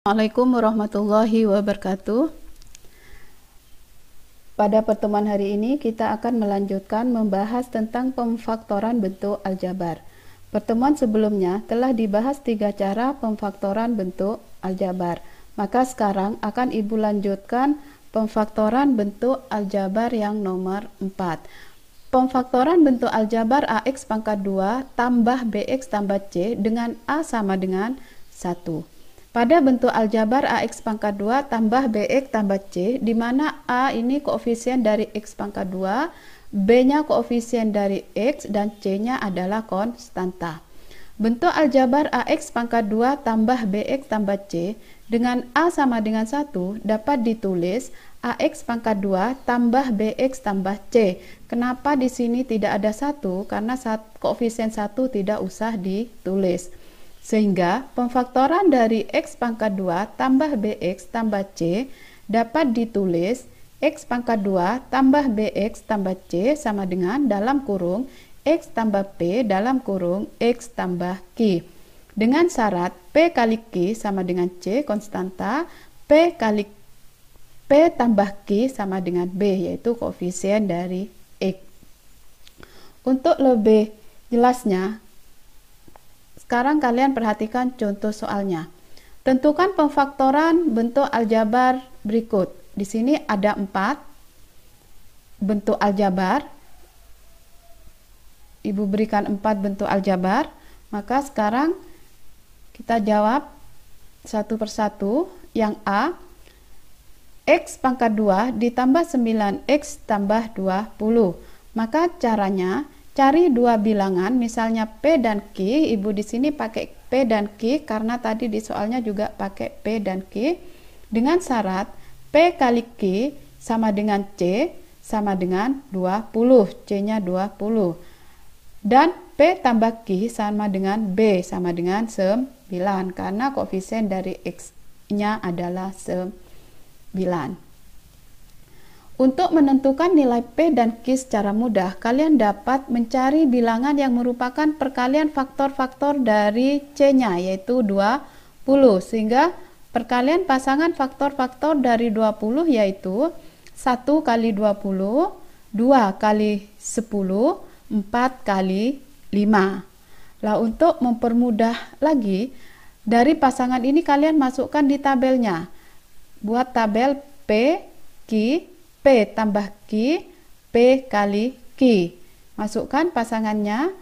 Assalamualaikum warahmatullahi wabarakatuh. Pada pertemuan hari ini kita akan melanjutkan membahas tentang pemfaktoran bentuk aljabar. Pertemuan sebelumnya telah dibahas 3 cara pemfaktoran bentuk aljabar. Maka sekarang akan Ibu lanjutkan pemfaktoran bentuk aljabar yang nomor 4. Pemfaktoran bentuk aljabar AX pangkat 2 tambah BX tambah C dengan A sama dengan 1. Pada bentuk aljabar AX pangkat 2 tambah BX tambah C, di mana A ini koefisien dari X pangkat 2, B-nya koefisien dari X, dan C-nya adalah konstanta. Bentuk aljabar AX pangkat 2 tambah BX tambah C dengan A sama dengan 1 dapat ditulis AX pangkat 2 tambah BX tambah C. Kenapa di sini tidak ada 1? Karena koefisien 1 tidak usah ditulis. Sehingga pemfaktoran dari X pangkat 2 tambah BX tambah C dapat ditulis X pangkat 2 tambah BX tambah C sama dengan dalam kurung X tambah P dalam kurung X tambah Q. Dengan syarat P kali Q sama dengan C konstanta, P kali P tambah Q sama dengan B, yaitu koefisien dari X. Untuk lebih jelasnya, sekarang kalian perhatikan contoh soalnya. Tentukan pemfaktoran bentuk aljabar berikut. Di sini ada 4 bentuk aljabar. Ibu berikan 4 bentuk aljabar. Maka sekarang kita jawab satu persatu. Yang A, X pangkat 2 ditambah 9X tambah 20. Maka caranya cari 2 bilangan, misalnya P dan Q. Ibu di sini pakai P dan Q karena tadi di soalnya juga pakai P dan Q. Dengan syarat P kali Q sama dengan C sama dengan 20, C-nya 20. Dan P tambah Q sama dengan B sama dengan 9 karena koefisien dari X-nya adalah 9. Untuk menentukan nilai P dan Q secara mudah, kalian dapat mencari bilangan yang merupakan perkalian faktor-faktor dari C-nya, yaitu 20. Sehingga perkalian pasangan faktor-faktor dari 20 yaitu 1 kali 20, 2 kali 10, 4 kali 5. Lah, untuk mempermudah lagi, dari pasangan ini kalian masukkan di tabelnya. Buat tabel P, Q, P tambah Q, P kali Q. Masukkan pasangannya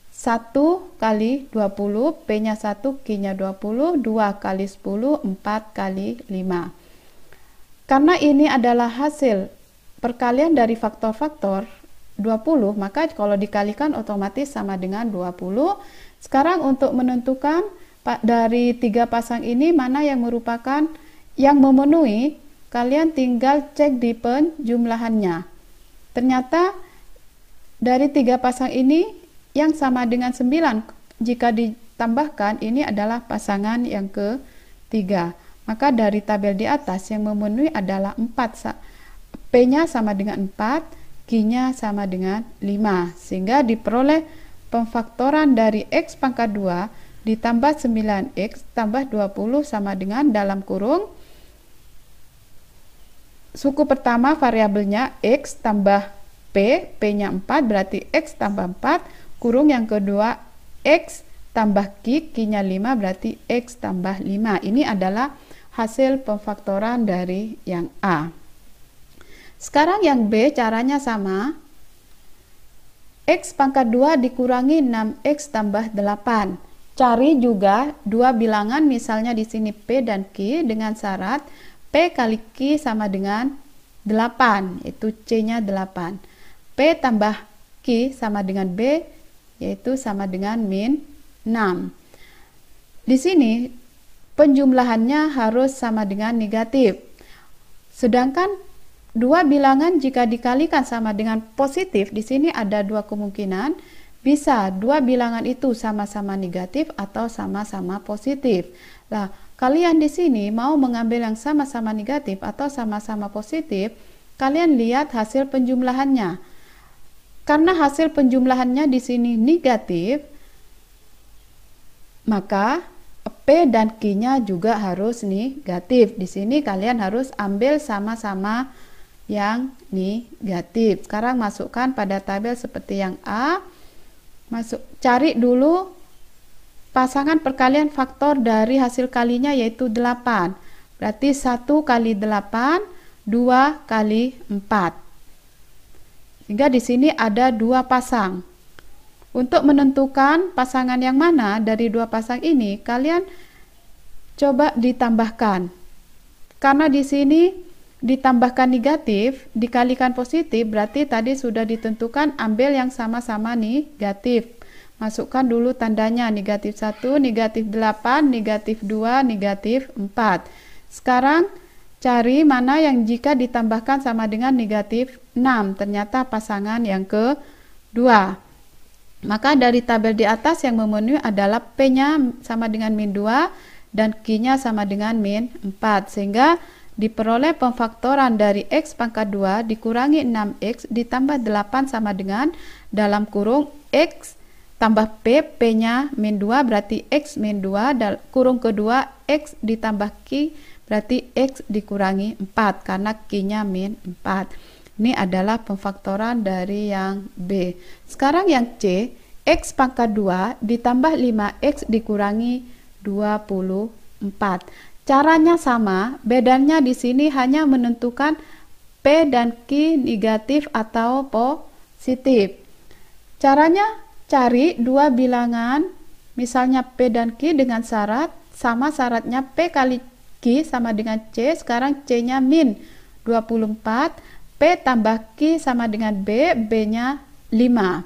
1 kali 20, P-nya 1, Q-nya 20, 2 kali 10, 4 kali 5. Karena ini adalah hasil perkalian dari faktor-faktor 20, maka kalau dikalikan otomatis sama dengan 20. Sekarang untuk menentukan dari 3 pasang ini mana yang merupakan yang memenuhi, kalian tinggal cek di penjumlahannya. Ternyata dari 3 pasang ini yang sama dengan 9 jika ditambahkan ini adalah pasangan yang ketiga. Maka dari tabel di atas yang memenuhi adalah 4. P-nya sama dengan 4, Q-nya sama dengan 5. Sehingga diperoleh pemfaktoran dari X pangkat 2 ditambah 9X tambah 20 sama dengan dalam kurung suku pertama variabelnya X tambah P, P-nya 4 berarti X tambah 4, kurung yang kedua X tambah Q, Q-nya 5 berarti X tambah 5. Ini adalah hasil pemfaktoran dari yang A. Sekarang yang B caranya sama. X pangkat 2 dikurangi 6X tambah 8. Cari juga 2 bilangan, misalnya di sini P dan Q dengan syarat P kali Q sama dengan 8, yaitu C-nya 8. P tambah Q sama dengan B, yaitu sama dengan min 6. Di sini penjumlahannya harus sama dengan negatif. Sedangkan 2 bilangan jika dikalikan sama dengan positif, di sini ada 2 kemungkinan. Bisa 2 bilangan itu sama-sama negatif atau sama-sama positif. Nah, kalian di sini mau mengambil yang sama-sama negatif atau sama-sama positif, kalian lihat hasil penjumlahannya. Karena hasil penjumlahannya di sini negatif, maka P P dan Q-nya juga harus negatif. Di sini kalian harus ambil sama-sama yang negatif. Sekarang masukkan pada tabel seperti yang A. Cari dulu pasangan perkalian faktor dari hasil kalinya yaitu 8. Berarti 1 kali 8, 2 kali 4. Sehingga di sini ada 2 pasang. Untuk menentukan pasangan yang mana dari 2 pasang ini, kalian coba ditambahkan. Karena di sini ditambahkan negatif, dikalikan positif, berarti tadi sudah ditentukan ambil yang sama-sama negatif. Masukkan dulu tandanya negatif 1, negatif 8, negatif 2, negatif 4. Sekarang cari mana yang jika ditambahkan sama dengan negatif 6. Ternyata pasangan yang kedua. Maka dari tabel di atas yang memenuhi adalah P-nya sama dengan min 2 dan Q-nya sama dengan min 4. Sehingga diperoleh pemfaktoran dari X pangkat 2 dikurangi 6X ditambah 8 sama dengan dalam kurung X tambah P, P-nya min 2 berarti X min 2, kurung kedua X ditambah Q berarti X dikurangi 4 karena Q-nya min 4. Ini adalah pemfaktoran dari yang B. Sekarang yang C, X pangkat 2 ditambah 5X dikurangi 24. Caranya sama, bedanya di sini hanya menentukan P dan Q negatif atau positif. Caranya cari 2 bilangan, misalnya P dan Q dengan syarat, sama syaratnya P kali Q sama dengan C, sekarang C-nya min 24, P tambah Q sama dengan B, B-nya 5.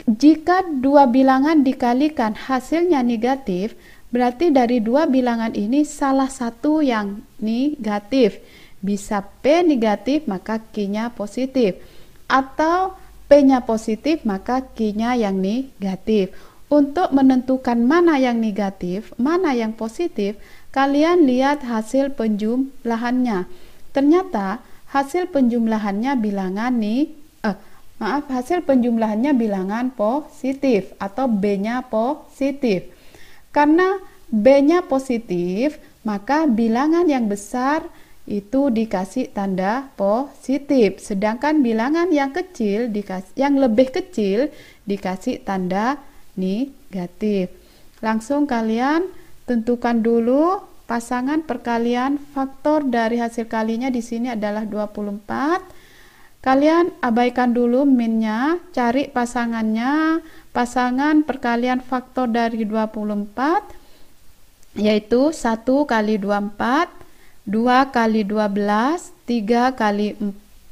Jika 2 bilangan dikalikan hasilnya negatif, berarti dari 2 bilangan ini salah satu yang negatif. Bisa P negatif maka Q-nya positif. Atau P-nya positif maka Q-nya yang negatif. Untuk menentukan mana yang negatif, mana yang positif, kalian lihat hasil penjumlahannya. Ternyata hasil penjumlahannya bilangan hasil penjumlahannya bilangan positif atau B-nya positif. Karena B-nya positif, maka bilangan yang besar itu dikasih tanda positif, sedangkan bilangan yang kecil yang lebih kecil dikasih tanda negatif. Langsung kalian tentukan dulu pasangan perkalian faktor dari hasil kalinya di sini adalah 24. Kalian abaikan dulu minnya, cari pasangannya. Pasangan perkalian faktor dari 24 yaitu 1 kali 24, 2 kali 12, 3 kali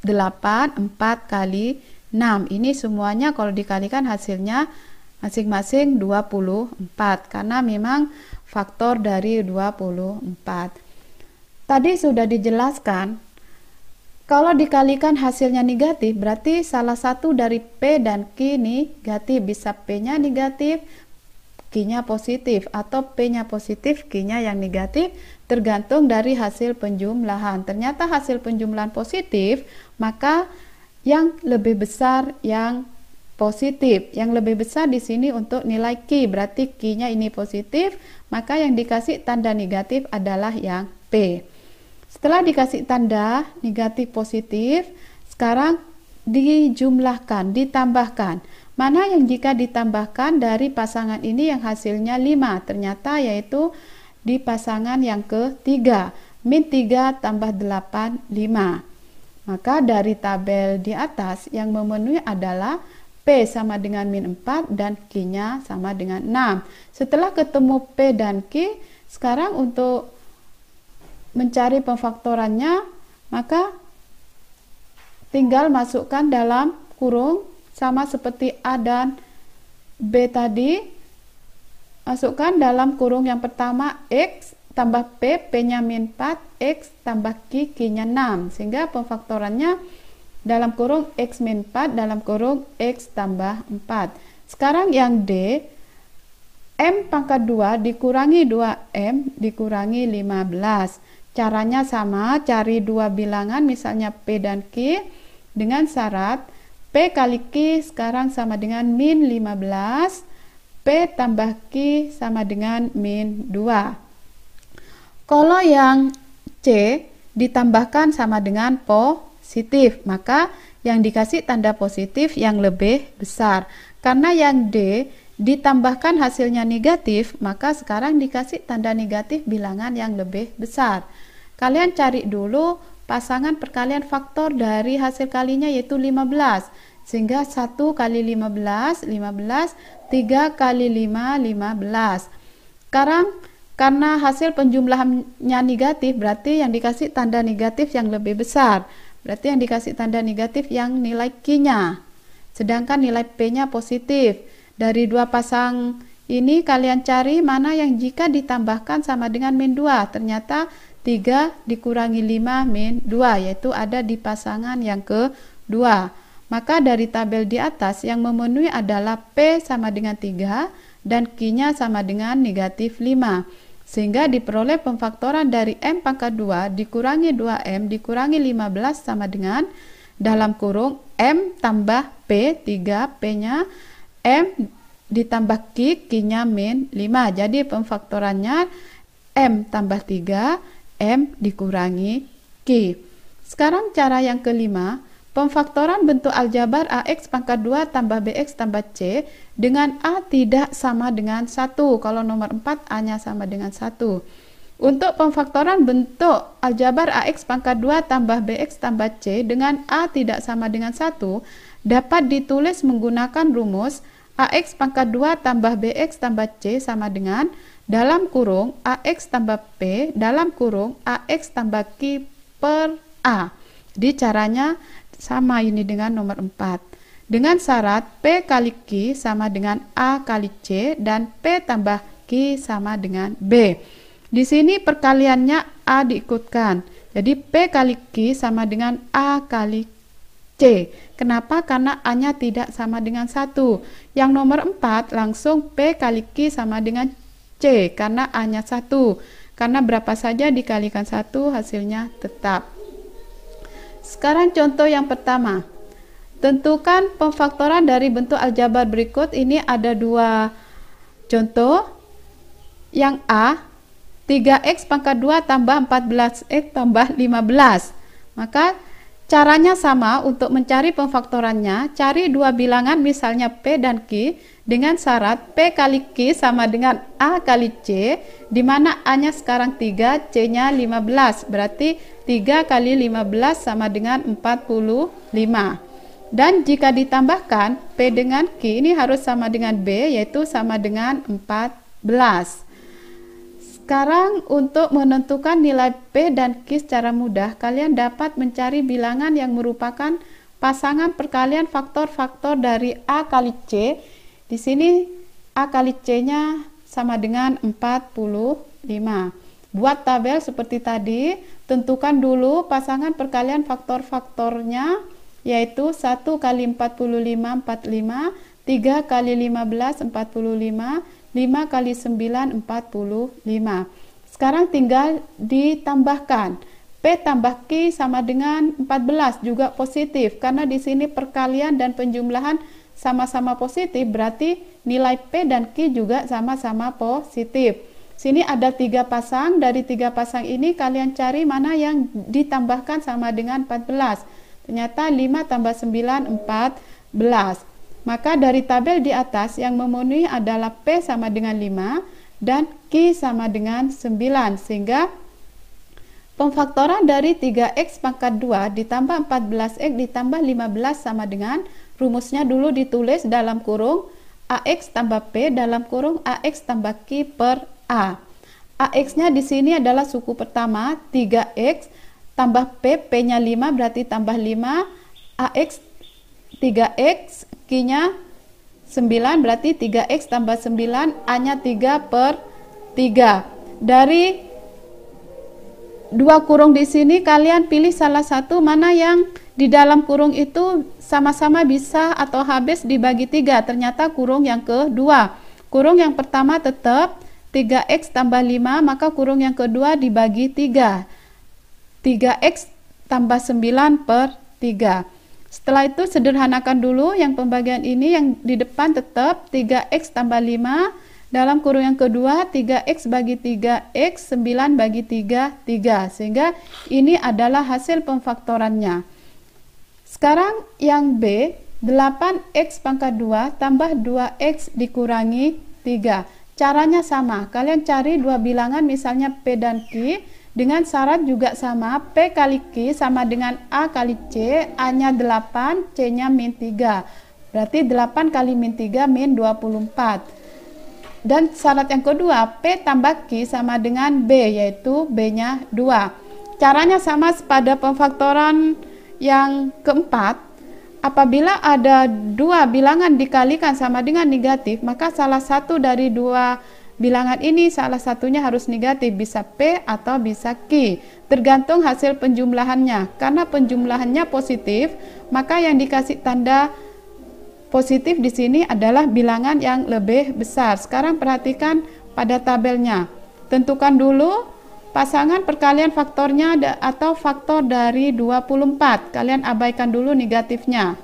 8, 4 kali 6. Ini semuanya kalau dikalikan hasilnya masing-masing 24 karena memang faktor dari 24. Tadi sudah dijelaskan kalau dikalikan hasilnya negatif berarti salah satu dari P dan Q negatif, bisa P-nya negatif, Q-nya positif atau P-nya positif, Q-nya yang negatif tergantung dari hasil penjumlahan. Ternyata hasil penjumlahan positif, maka yang lebih besar yang positif. Yang lebih besar di sini untuk nilai Q, berarti Q-nya ini positif, maka yang dikasih tanda negatif adalah yang P. Setelah dikasih tanda negatif positif, sekarang dijumlahkan, ditambahkan. Mana yang jika ditambahkan dari pasangan ini yang hasilnya 5, ternyata yaitu di pasangan yang ketiga, min 3 tambah 8, 5. Maka dari tabel di atas yang memenuhi adalah P sama dengan min 4 dan Q-nya sama dengan 6. Setelah ketemu P dan Q, sekarang untuk mencari pemfaktorannya, maka tinggal masukkan dalam kurung sama seperti A dan B tadi. Masukkan dalam kurung yang pertama X tambah P, P-nya min 4, X tambah Q, Q-nya 6. Sehingga pemfaktorannya dalam kurung X min 4, dalam kurung X tambah 4. Sekarang yang D, M pangkat 2 dikurangi 2M dikurangi 15. Caranya sama, cari 2 bilangan misalnya P dan Q dengan syarat P kali Q sekarang sama dengan min 15, P tambah Q sama dengan min 2. Kalau yang C ditambahkan sama dengan positif, maka yang dikasih tanda positif yang lebih besar. Karena yang D ditambahkan hasilnya negatif, maka sekarang dikasih tanda negatif bilangan yang lebih besar. Kalian cari dulu pasangan perkalian faktor dari hasil kalinya, yaitu 15. Sehingga 1 kali 15, 15, 3 kali 5, 15. Sekarang karena hasil penjumlahannya negatif, berarti yang dikasih tanda negatif yang lebih besar. Berarti yang dikasih tanda negatif yang nilai Q-nya. Sedangkan nilai P-nya positif. Dari dua pasang ini kalian cari mana yang jika ditambahkan sama dengan min 2. Ternyata 3 dikurangi 5 min 2, yaitu ada di pasangan yang kedua. Maka dari tabel di atas yang memenuhi adalah P sama dengan 3 dan Q-nya sama dengan negatif 5. Sehingga diperoleh pemfaktoran dari M pangkat 2 dikurangi 2M dikurangi 15 sama dengan dalam kurung M tambah P, 3 P-nya, M ditambah Q, Q-nya min 5. Jadi pemfaktorannya M tambah 3, M dikurangi Q. Sekarang cara yang kelima, pemfaktoran bentuk aljabar AX pangkat 2 tambah BX tambah C dengan A tidak sama dengan 1. Kalau nomor 4 A-nya sama dengan 1. Untuk pemfaktoran bentuk aljabar AX pangkat 2 tambah BX tambah C dengan A tidak sama dengan 1 dapat ditulis menggunakan rumus AX pangkat 2 tambah BX tambah C sama dengan dalam kurung AX tambah P dalam kurung AX tambah Q per A. Di caranya sama ini dengan nomor 4. Dengan syarat P kali Q sama dengan A kali C dan P tambah Q sama dengan B. Di sini perkaliannya A diikutkan. Jadi P kali Q sama dengan A kali C. Kenapa? Karena A-nya tidak sama dengan 1. Yang nomor 4 langsung P kali Q sama dengan C karena A-nya 1. Karena berapa saja dikalikan 1 hasilnya tetap. Sekarang contoh yang pertama. Tentukan pemfaktoran dari bentuk aljabar berikut. Ini ada dua contoh. Yang A, 3x pangkat 2 tambah 14x tambah 15. Maka caranya sama untuk mencari pemfaktorannya. Cari dua bilangan misalnya P dan Q dengan syarat P kali Q sama dengan A kali C, di mana A-nya sekarang 3, C-nya 15. Berarti 3 kali 15 sama dengan 45. Dan jika ditambahkan P dengan Q ini harus sama dengan B, yaitu sama dengan 14. Sekarang untuk menentukan nilai P dan Q secara mudah, kalian dapat mencari bilangan yang merupakan pasangan perkalian faktor-faktor dari A kali C. Di sini A kali C-nya sama dengan 45. Buat tabel seperti tadi, tentukan dulu pasangan perkalian faktor-faktornya, yaitu 1 kali 45, 45, 3 kali 15, 45, 5 kali 9, 45. Sekarang tinggal ditambahkan. P tambah Q sama dengan 14, juga positif. Karena di sini perkalian dan penjumlahan sama-sama positif, berarti nilai P dan Q juga sama-sama positif. Sini ada 3 pasang, dari 3 pasang ini kalian cari mana yang ditambahkan sama dengan 14. Ternyata 5 tambah 9, 14. Maka dari tabel di atas yang memenuhi adalah P sama dengan 5 dan Q sama dengan 9. Sehingga pemfaktoran dari 3x pangkat 2 ditambah 14x ditambah 15 sama dengan, rumusnya dulu ditulis dalam kurung AX tambah P dalam kurung AX tambah Q per A. AX-nya di sini adalah suku pertama 3x tambah P, P-nya 5 berarti tambah 5, AX 3x, Q-nya 9 berarti 3x tambah 9, A-nya 3 per 3. Dari dua kurung di sini kalian pilih salah satu, mana yang di dalam kurung itu sama-sama bisa atau habis dibagi 3. Ternyata kurung yang kedua. Kurung yang pertama tetap 3x tambah 5, maka kurung yang kedua dibagi 3. 3x tambah 9 per 3. Setelah itu sederhanakan dulu yang pembagian ini, yang di depan tetap 3x tambah 5, dalam kurung yang kedua 3x bagi 3x, 9 bagi 3, 3. Sehingga ini adalah hasil pemfaktorannya. Sekarang yang B, 8x pangkat 2 tambah 2x dikurangi 3. Caranya sama, kalian cari dua bilangan misalnya P dan Q, dengan syarat juga sama, P kali Q sama dengan A kali C, A-nya 8, C-nya min 3. Berarti 8 kali min 3 min 24. Dan syarat yang kedua, P tambah Q sama dengan B, yaitu B-nya 2. Caranya sama pada pemfaktoran yang keempat. Apabila ada dua bilangan dikalikan sama dengan negatif, maka salah satu dari dua bilangan ini salah satunya harus negatif, bisa P atau bisa Q, tergantung hasil penjumlahannya. Karena penjumlahannya positif, maka yang dikasih tanda positif di sini adalah bilangan yang lebih besar. Sekarang perhatikan pada tabelnya. Tentukan dulu pasangan perkalian faktornya atau faktor dari 24. Kalian abaikan dulu negatifnya,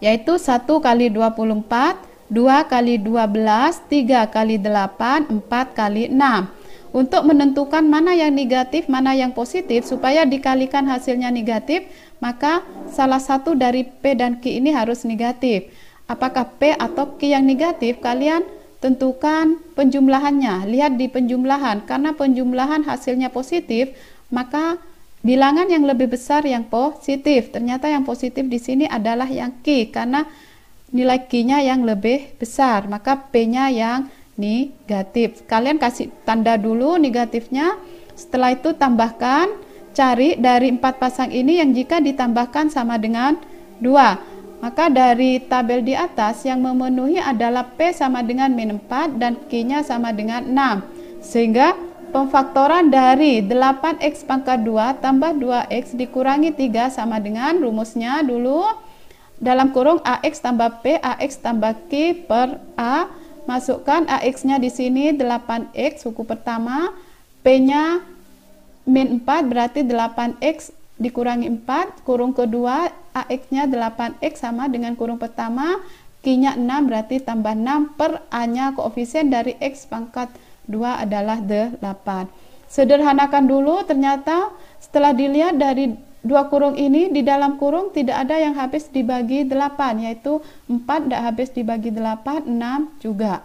yaitu 1 kali 24, 2 kali 12, 3 kali 8, 4 kali 6. Untuk menentukan mana yang negatif, mana yang positif, supaya dikalikan hasilnya negatif, maka salah satu dari P dan Q ini harus negatif. Apakah P atau Q yang negatif? Kalian tentukan penjumlahannya. Lihat di penjumlahan. Karena penjumlahan hasilnya positif, maka bilangan yang lebih besar yang positif. Ternyata yang positif di sini adalah yang Q, karena nilai Q-nya yang lebih besar, maka P-nya yang negatif. Kalian kasih tanda dulu negatifnya. Setelah itu tambahkan, cari dari 4 pasang ini yang jika ditambahkan sama dengan 2. Maka dari tabel di atas yang memenuhi adalah P sama dengan min 4 dan Q-nya sama dengan 6. Sehingga pemfaktoran dari 8x pangkat 2 tambah 2x dikurangi 3 sama dengan rumusnya dulu. Dalam kurung AX tambah P, AX tambah Q per A. Masukkan AX-nya di sini 8X suku pertama, P-nya min 4 berarti 8X dikurangi 4, kurung kedua AX-nya 8X sama dengan kurung pertama, Q-nya 6 berarti tambah 6 per A-nya koefisien dari X pangkat 2 adalah 8. Sederhanakan dulu, ternyata setelah dilihat dari dua kurung ini, di dalam kurung tidak ada yang habis dibagi 8, yaitu 4 tidak habis dibagi 8, 6 juga.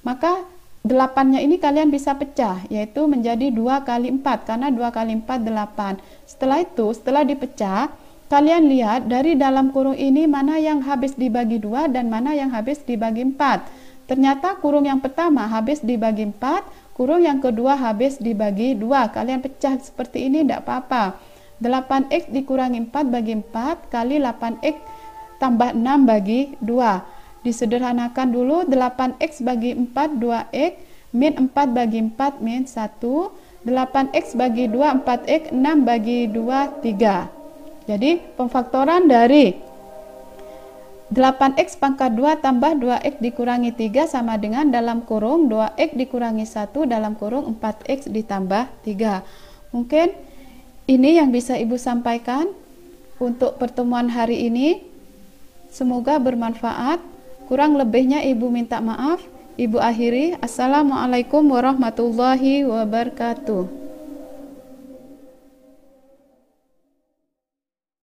Maka 8-nya ini kalian bisa pecah, yaitu menjadi 2 kali 4, karena 2 kali 4, 8. Setelah itu, setelah dipecah, kalian lihat dari dalam kurung ini mana yang habis dibagi 2 dan mana yang habis dibagi 4. Ternyata kurung yang pertama habis dibagi 4, kurung yang kedua habis dibagi 2. Kalian pecah seperti ini tidak apa-apa. 8x dikurangi 4 bagi 4 kali 8x tambah 6 bagi 2. Disederhanakan dulu, 8x bagi 4 2x, min 4 bagi 4 min 1, 8x bagi 2 4x, 6 bagi 2 3. Jadi pemfaktoran dari 8x pangkat 2 tambah 2x dikurangi 3 sama dengan dalam kurung 2x dikurangi 1 dalam kurung 4x ditambah 3. Mungkin ini yang bisa Ibu sampaikan untuk pertemuan hari ini. Semoga bermanfaat. Kurang lebihnya Ibu minta maaf. Ibu akhiri. Assalamualaikum warahmatullahi wabarakatuh.